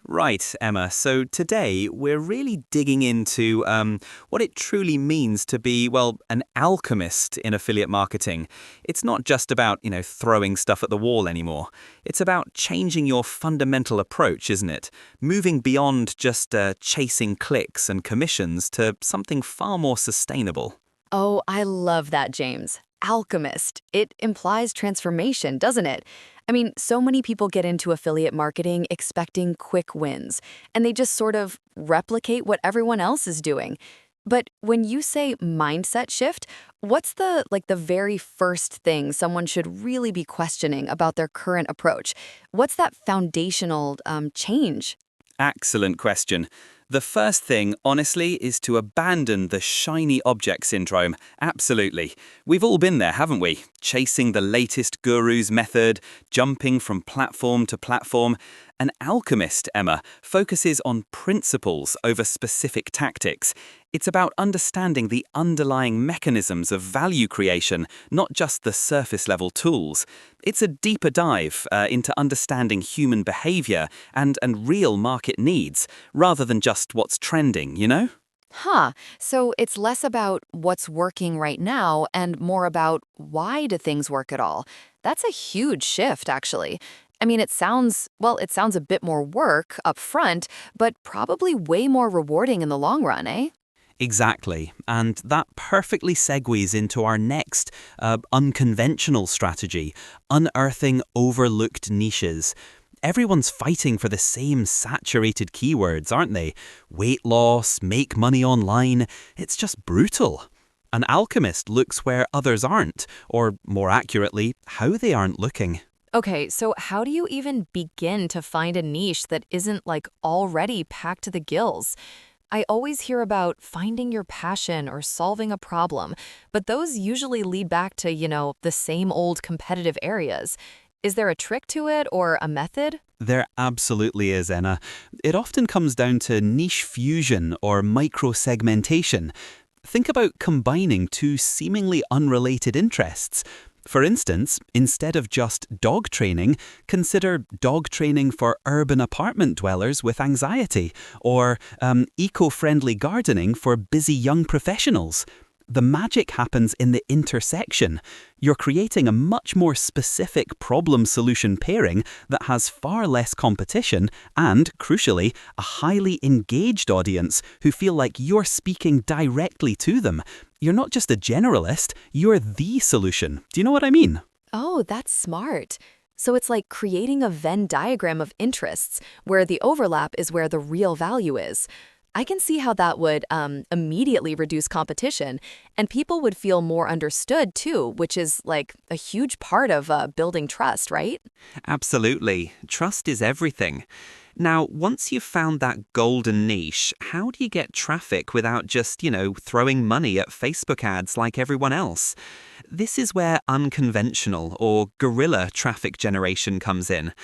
Right, Emma. So today we're really digging into what it truly means to be, well, an alchemist in affiliate marketing. It's not just about, throwing stuff at the wall anymore. It's about changing your fundamental approach, isn't it? Moving beyond just chasing clicks and commissions to something far more sustainable. Oh, I love that, James. Alchemist. It implies transformation, doesn't it? I mean, so many people get into affiliate marketing expecting quick wins, and they just sort of replicate what everyone else is doing. But when you say mindset shift, what's the very first thing someone should really be questioning about their current approach? What's that foundational change? Excellent question. The first thing, honestly, is to abandon the shiny object syndrome. Absolutely. We've all been there, haven't we? Chasing the latest guru's method, jumping from platform to platform. An alchemist, Emma, focuses on principles over specific tactics. It's about understanding the underlying mechanisms of value creation, not just the surface-level tools. It's a deeper dive into understanding human behavior and real market needs, rather than just what's trending, you know? Huh. So it's less about what's working right now and more about why do things work at all. That's a huge shift, actually. I mean, it sounds a bit more work up front, but probably way more rewarding in the long run, eh? Exactly, and that perfectly segues into our next unconventional strategy, unearthing overlooked niches. Everyone's fighting for the same saturated keywords, aren't they? Weight loss, make money online, it's just brutal. An alchemist looks where others aren't, or more accurately, how they aren't looking. Okay, so how do you even begin to find a niche that isn't already packed to the gills? I always hear about finding your passion or solving a problem, but those usually lead back to, the same old competitive areas. Is there a trick to it or a method? There absolutely is, Enna. It often comes down to niche fusion or micro-segmentation. Think about combining two seemingly unrelated interests. For instance, instead of just dog training, consider dog training for urban apartment dwellers with anxiety, or eco-friendly gardening for busy young professionals. The magic happens in the intersection. You're creating a much more specific problem-solution pairing that has far less competition and, crucially, a highly engaged audience who feel like you're speaking directly to them. You're not just a generalist, you're the solution. Do you know what I mean? Oh, that's smart. So it's like creating a Venn diagram of interests, where the overlap is where the real value is. I can see how that would immediately reduce competition, and people would feel more understood too, which is like a huge part of building trust, right? Absolutely. Trust is everything. Now, once you've found that golden niche, how do you get traffic without just, throwing money at Facebook ads like everyone else? This is where unconventional or guerrilla traffic generation comes in.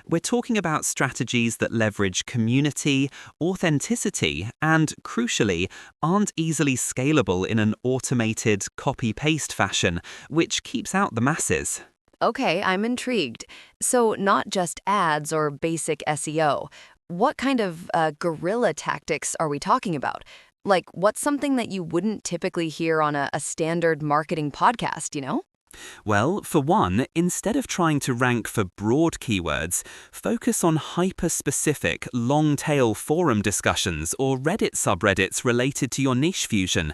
We're talking about strategies that leverage community, authenticity, and, crucially, aren't easily scalable in an automated copy-paste fashion, which keeps out the masses. Okay, I'm intrigued. So not just ads or basic SEO. What kind of guerrilla tactics are we talking about? Like, what's something that you wouldn't typically hear on a standard marketing podcast? Well, for one, instead of trying to rank for broad keywords, focus on hyper-specific, long-tail forum discussions or Reddit subreddits related to your niche fusion.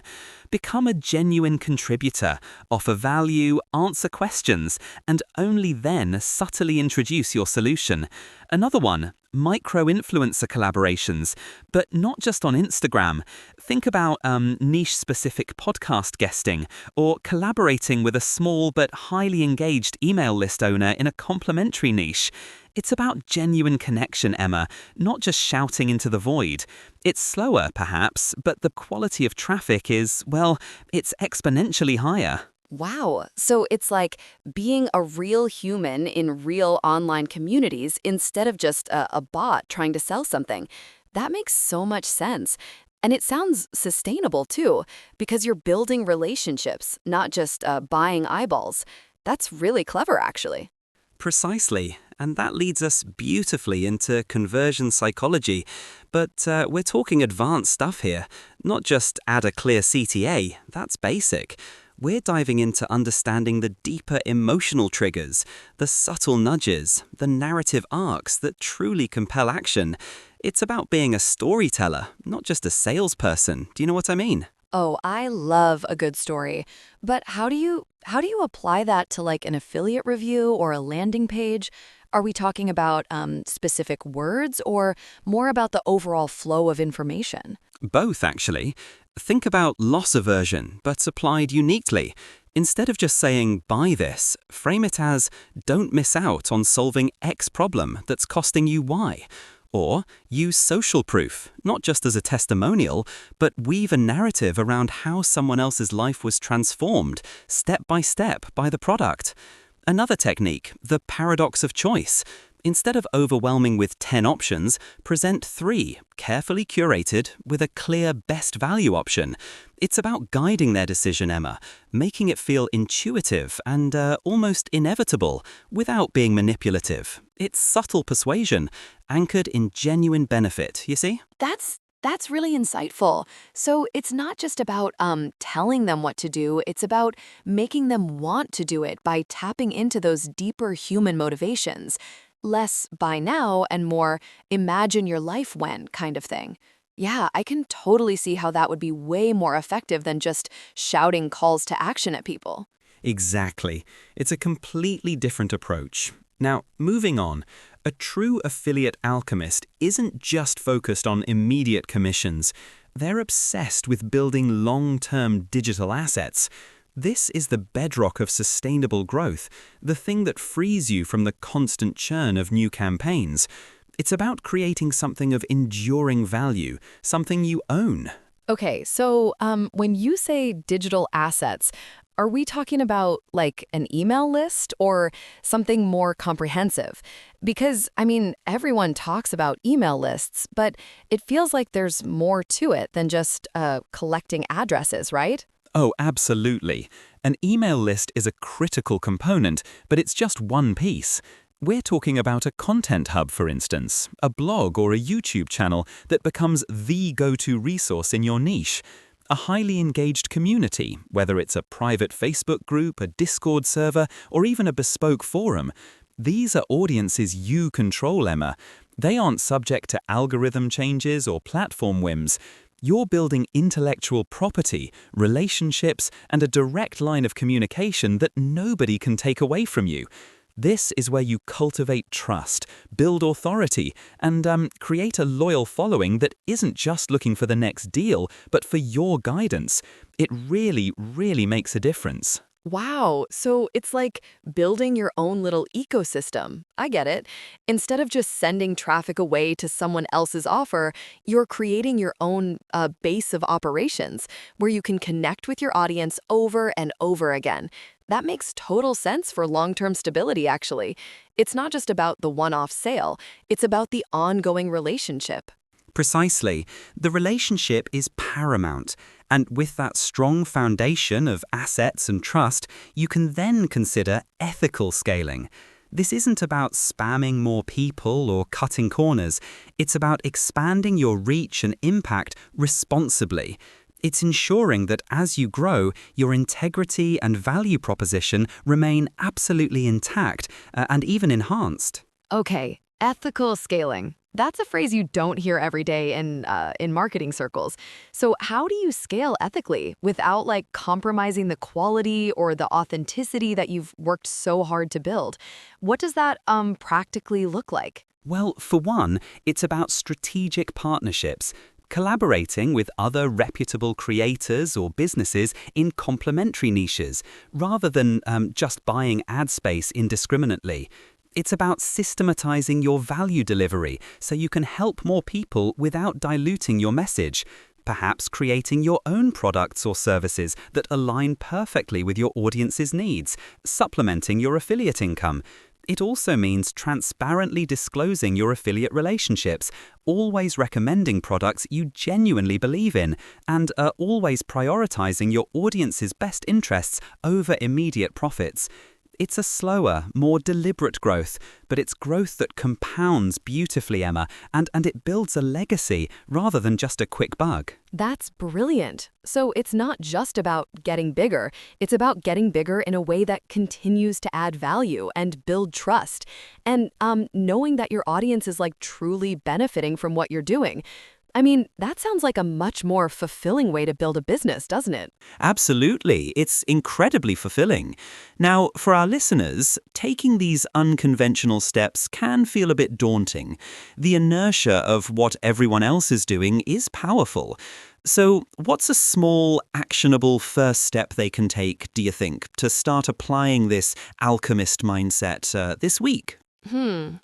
Become a genuine contributor, offer value, answer questions, and only then subtly introduce your solution. Another one, micro-influencer collaborations, but not just on Instagram. Think about niche-specific podcast guesting or collaborating with a small but highly engaged email list owner in a complementary niche. It's about genuine connection, Emma, not just shouting into the void. It's slower, perhaps, but the quality of traffic is, well, it's exponentially higher. Wow. So it's like being a real human in real online communities instead of just a bot trying to sell something. That makes so much sense. And it sounds sustainable too, because you're building relationships, not just buying eyeballs. That's really clever, actually. Precisely, and that leads us beautifully into conversion psychology. But we're talking advanced stuff here, not just add a clear CTA, that's basic. We're diving into understanding the deeper emotional triggers, the subtle nudges, the narrative arcs that truly compel action. It's about being a storyteller, not just a salesperson. Do you know what I mean? Oh, I love a good story. But how do you apply that to like an affiliate review or a landing page? Are we talking about specific words or more about the overall flow of information? Both, actually. Think about loss aversion, but applied uniquely. Instead of just saying, buy this, frame it as, don't miss out on solving X problem that's costing you Y. Or use social proof, not just as a testimonial, but weave a narrative around how someone else's life was transformed, step by the product. Another technique, the paradox of choice. Instead of overwhelming with 10 options, present 3, carefully curated, with a clear best value option. It's about guiding their decision, Emma, making it feel intuitive and almost inevitable, without being manipulative. It's subtle persuasion, anchored in genuine benefit, you see? That's really insightful. So it's not just about telling them what to do, it's about making them want to do it by tapping into those deeper human motivations. Less buy now and more imagine your life when kind of thing. Yeah, I can totally see how that would be way more effective than just shouting calls to action at people. Exactly. It's a completely different approach. Now, moving on, a true affiliate alchemist isn't just focused on immediate commissions. They're obsessed with building long-term digital assets. This is the bedrock of sustainable growth, the thing that frees you from the constant churn of new campaigns. It's about creating something of enduring value, something you own. Okay, so when you say digital assets, are we talking about like an email list or something more comprehensive? Because, I mean, everyone talks about email lists, but it feels like there's more to it than just collecting addresses, right? Oh, absolutely. An email list is a critical component, but it's just one piece. We're talking about a content hub, for instance, a blog or a YouTube channel that becomes the go-to resource in your niche. A highly engaged community, whether it's a private Facebook group, a Discord server, or even a bespoke forum. These are audiences you control, Emma. They aren't subject to algorithm changes or platform whims. You're building intellectual property, relationships, and a direct line of communication that nobody can take away from you. This is where you cultivate trust, build authority, and create a loyal following that isn't just looking for the next deal, but for your guidance. It really, really makes a difference. Wow, so it's like building your own little ecosystem. I get it. Instead of just sending traffic away to someone else's offer, you're creating your own base of operations where you can connect with your audience over and over again. That makes total sense for long-term stability, actually. It's not just about the one-off sale, it's about the ongoing relationship. Precisely. The relationship is paramount, and with that strong foundation of assets and trust, you can then consider ethical scaling. This isn't about spamming more people or cutting corners. It's about expanding your reach and impact responsibly. It's ensuring that as you grow, your integrity and value proposition remain absolutely intact and even enhanced. Okay, ethical scaling. That's a phrase you don't hear every day in marketing circles. So how do you scale ethically without like compromising the quality or the authenticity that you've worked so hard to build? What does that practically look like? Well, for one, it's about strategic partnerships, collaborating with other reputable creators or businesses in complementary niches, rather than just buying ad space indiscriminately. It's about systematizing your value delivery so you can help more people without diluting your message. Perhaps creating your own products or services that align perfectly with your audience's needs, supplementing your affiliate income. It also means transparently disclosing your affiliate relationships, always recommending products you genuinely believe in, and always prioritizing your audience's best interests over immediate profits. it's a slower, more deliberate growth, but it's growth that compounds beautifully, Emma, and it builds a legacy rather than just a quick bug. That's brilliant. So it's not just about getting bigger, it's about getting bigger in a way that continues to add value and build trust. And knowing that your audience is like truly benefiting from what you're doing. I mean, that sounds like a much more fulfilling way to build a business, doesn't it? Absolutely. It's incredibly fulfilling. Now, for our listeners, taking these unconventional steps can feel a bit daunting. The inertia of what everyone else is doing is powerful. So, what's a small, actionable first step they can take, do you think, to start applying this alchemist mindset this week?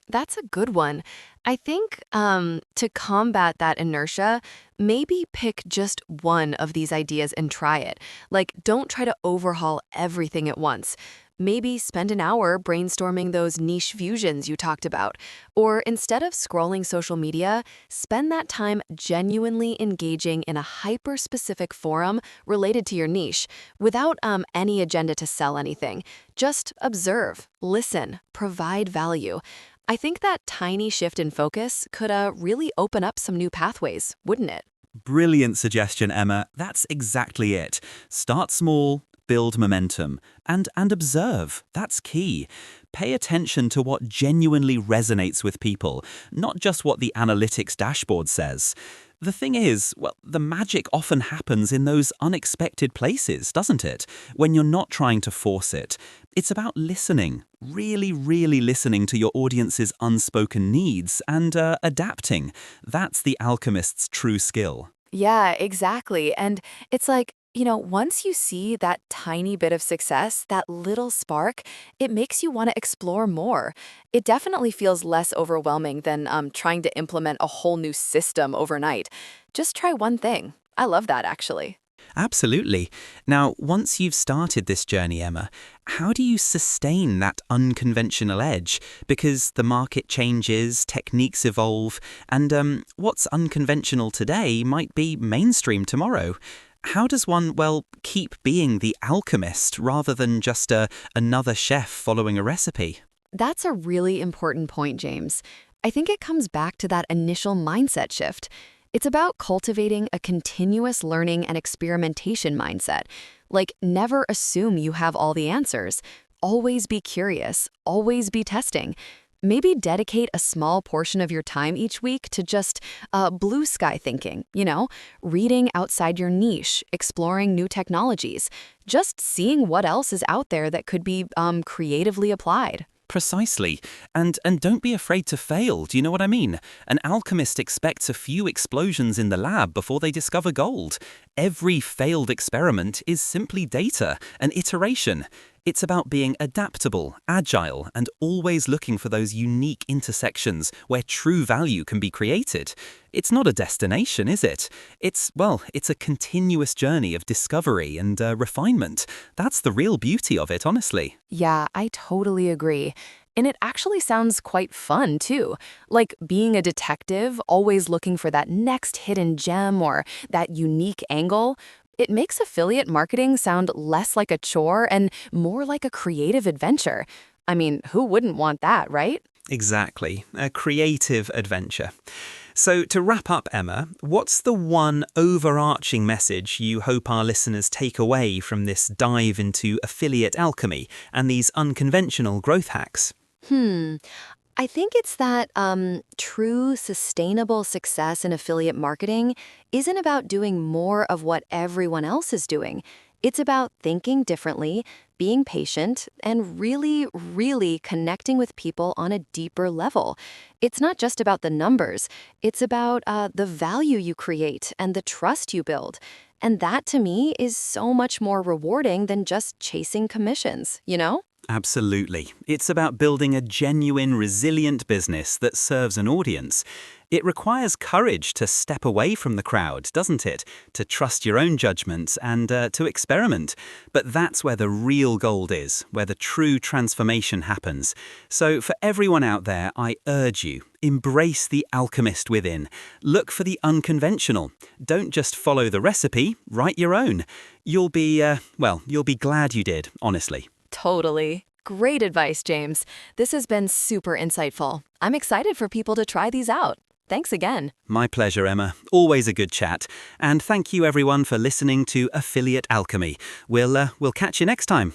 That's a good one. I think to combat that inertia, maybe pick just one of these ideas and try it. Like, don't try to overhaul everything at once. Maybe spend an hour brainstorming those niche fusions you talked about. Or instead of scrolling social media, spend that time genuinely engaging in a hyper-specific forum related to your niche without any agenda to sell anything. Just observe, listen, provide value. I think that tiny shift in focus could really open up some new pathways, wouldn't it? Brilliant suggestion, Emma. That's exactly it. Start small, build momentum, and observe. That's key. Pay attention to what genuinely resonates with people, not just what the analytics dashboard says. The thing is, well, the magic often happens in those unexpected places, doesn't it? When you're not trying to force it. It's about listening, really listening to your audience's unspoken needs and adapting. That's the alchemist's true skill. Yeah, exactly. And it's like, once you see that tiny bit of success, that little spark, it makes you want to explore more. It definitely feels less overwhelming than trying to implement a whole new system overnight. Just try one thing. I love that, actually. Absolutely. Now, once you've started this journey, Emma, how do you sustain that unconventional edge? Because the market changes, techniques evolve, and what's unconventional today might be mainstream tomorrow. How does one, well, keep being the alchemist rather than just another chef following a recipe? That's a really important point, James. I think it comes back to that initial mindset shift. It's about cultivating a continuous learning and experimentation mindset. Like, never assume you have all the answers. Always be curious, always be testing. Maybe dedicate a small portion of your time each week to just blue sky thinking, reading outside your niche, exploring new technologies, just seeing what else is out there that could be creatively applied. Precisely. And don't be afraid to fail, do you know what I mean? An alchemist expects a few explosions in the lab before they discover gold. Every failed experiment is simply data, an iteration. It's about being adaptable, agile, and always looking for those unique intersections where true value can be created. It's not a destination, is it? It's a continuous journey of discovery and refinement. That's the real beauty of it, honestly. Yeah, I totally agree. And it actually sounds quite fun, too. Like being a detective, always looking for that next hidden gem or that unique angle. It makes affiliate marketing sound less like a chore and more like a creative adventure. I mean, who wouldn't want that, right? Exactly. A creative adventure. So to wrap up, Emma, what's the one overarching message you hope our listeners take away from this dive into affiliate alchemy and these unconventional growth hacks? I think it's that true sustainable success in affiliate marketing isn't about doing more of what everyone else is doing. It's about thinking differently, being patient, and really connecting with people on a deeper level. It's not just about the numbers. It's about the value you create and the trust you build. And that, to me, is so much more rewarding than just chasing commissions, you know? Absolutely. It's about building a genuine, resilient business that serves an audience. It requires courage to step away from the crowd, doesn't it? To trust your own judgment and to experiment. But that's where the real gold is, where the true transformation happens. So for everyone out there, I urge you, embrace the alchemist within. Look for the unconventional. Don't just follow the recipe, write your own. You'll be glad you did, honestly. Totally. Great advice, James. This has been super insightful. I'm excited for people to try these out. Thanks again. My pleasure, Emma. Always a good chat. And thank you everyone for listening to Affiliate Alchemy. We'll catch you next time.